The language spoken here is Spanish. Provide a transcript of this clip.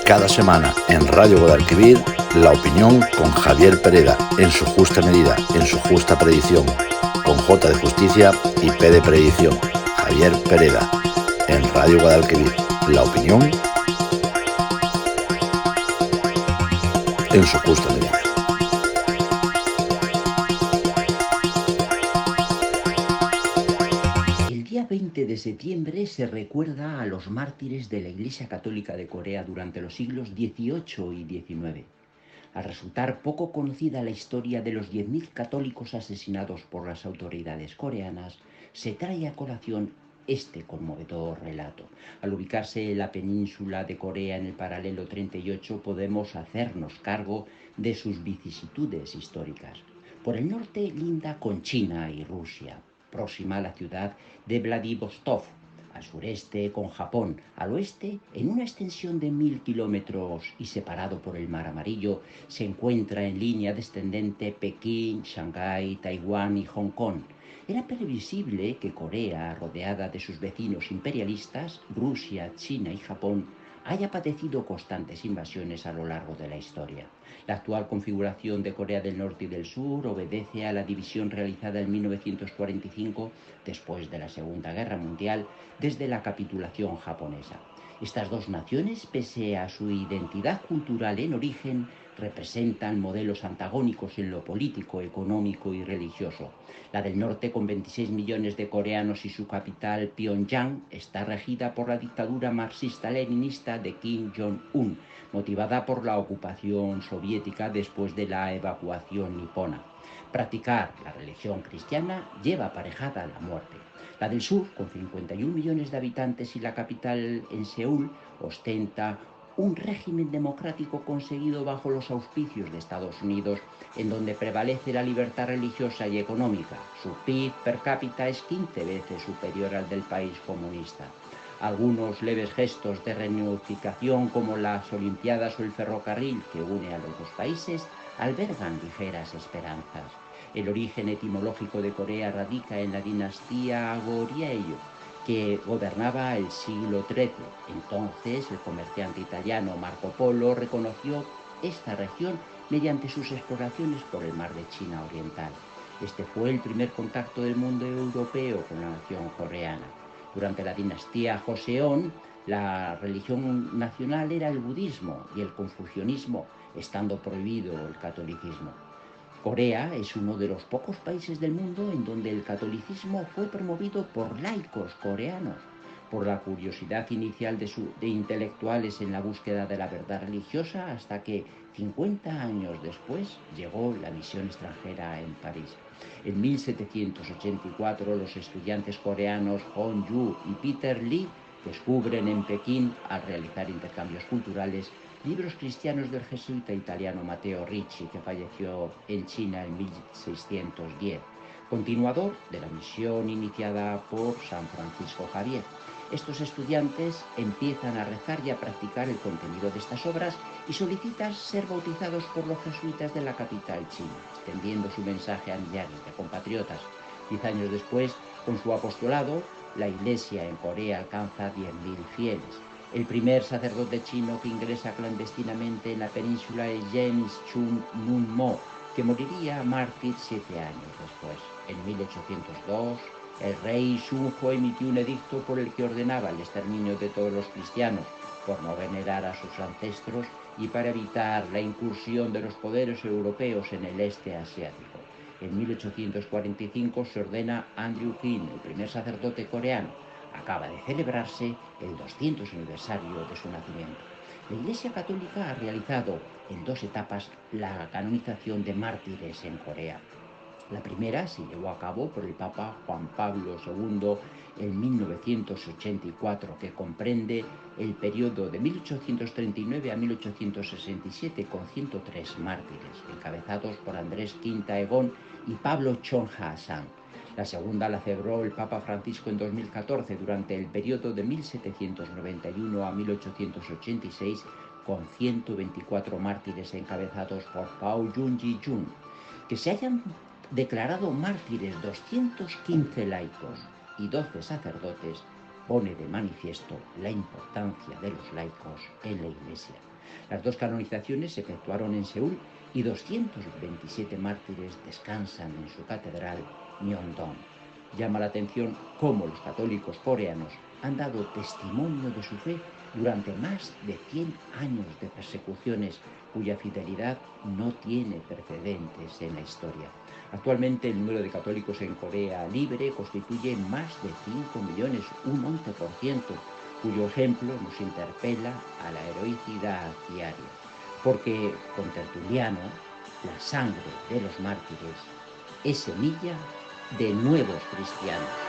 Cada semana en Radio Guadalquivir, la opinión con Javier Pereda, en su justa medida, en su justa predicción, con J de Justicia y P de Predicción. Javier Pereda, en Radio Guadalquivir, la opinión en su justa medida. El día 20 de septiembre se recuerda a los mártires de la Iglesia Católica de Corea durante los siglos XVIII y XIX. Al resultar poco conocida la historia de los 10.000 católicos asesinados por las autoridades coreanas, se trae a colación este conmovedor relato. Al ubicarse en la península de Corea en el paralelo 38, podemos hacernos cargo de sus vicisitudes históricas. Por el norte linda con China y Rusia, próxima a la ciudad de Vladivostok, al sureste con Japón, al oeste, en una extensión de 1.000 kilómetros y separado por el Mar Amarillo, se encuentra en línea descendente Pekín, Shanghái, Taiwán y Hong Kong. Era previsible que Corea, rodeada de sus vecinos imperialistas, Rusia, China y Japón, haya padecido constantes invasiones a lo largo de la historia. La actual configuración de Corea del Norte y del Sur obedece a la división realizada en 1945, después de la Segunda Guerra Mundial, desde la capitulación japonesa. Estas dos naciones, pese a su identidad cultural en origen, representan modelos antagónicos en lo político, económico y religioso. La del norte, con 26 millones de coreanos y su capital Pyongyang, está regida por la dictadura marxista-leninista de Kim Jong-un, motivada por la ocupación soviética después de la evacuación nipona. Practicar la religión cristiana lleva aparejada la muerte. La del sur, con 51 millones de habitantes y la capital en Seúl, ostenta un régimen democrático conseguido bajo los auspicios de Estados Unidos, en donde prevalece la libertad religiosa y económica. Su PIB per cápita es 15 veces superior al del país comunista. Algunos leves gestos de reunificación, como las Olimpiadas o el ferrocarril que une a los dos países, albergan ligeras esperanzas. El origen etimológico de Corea radica en la dinastía Goryeo, que gobernaba el siglo XIII. Entonces, el comerciante italiano Marco Polo reconoció esta región mediante sus exploraciones por el mar de China Oriental. Este fue el primer contacto del mundo europeo con la nación coreana. Durante la dinastía Joseon, la religión nacional era el budismo y el confucianismo, estando prohibido el catolicismo. Corea es uno de los pocos países del mundo en donde el catolicismo fue promovido por laicos coreanos. Por la curiosidad inicial de intelectuales en la búsqueda de la verdad religiosa, hasta que 50 años después llegó la misión extranjera en París. En 1784 los estudiantes coreanos Hong Yu y Peter Lee descubren en Pekín, al realizar intercambios culturales, libros cristianos del jesuita italiano Matteo Ricci, que falleció en China en 1610, continuador de la misión iniciada por San Francisco Javier. Estos estudiantes empiezan a rezar y a practicar el contenido de estas obras y solicitan ser bautizados por los jesuitas de la capital china, extendiendo su mensaje a millares de compatriotas. 10 años después, con su apostolado, la Iglesia en Corea alcanza 10.000 fieles. El primer sacerdote chino que ingresa clandestinamente en la península es James Chun Nun Mo, que moriría mártir 7 años después. En 1802, el rey Shunjo emitió un edicto por el que ordenaba el exterminio de todos los cristianos por no venerar a sus ancestros y para evitar la incursión de los poderes europeos en el este asiático. En 1845 se ordena Andrew King, el primer sacerdote coreano. Acaba de celebrarse el 200 aniversario de su nacimiento. La Iglesia Católica ha realizado en 2 etapas la canonización de mártires en Corea. La primera se llevó a cabo por el Papa Juan Pablo II en 1984, que comprende el periodo de 1839 a 1867 con 103 mártires, encabezados por Andrés Quintaegón y Pablo Chonha-San. La segunda la celebró el Papa Francisco en 2014 durante el periodo de 1791 a 1886 con 124 mártires encabezados por Pao Junji-jun. Que se hayan declarado mártires 215 laicos y 12 sacerdotes pone de manifiesto la importancia de los laicos en la Iglesia. Las dos canonizaciones se efectuaron en Seúl y 227 mártires descansan en su catedral, Myeongdong. Llama la atención cómo los católicos coreanos han dado testimonio de su fe durante más de 100 años de persecuciones cuya fidelidad no tiene precedentes en la historia. Actualmente el número de católicos en Corea Libre constituye más de 5 millones, un 11%, cuyo ejemplo nos interpela a la heroicidad diaria. Porque, con Tertuliano, la sangre de los mártires es semilla de nuevos cristianos.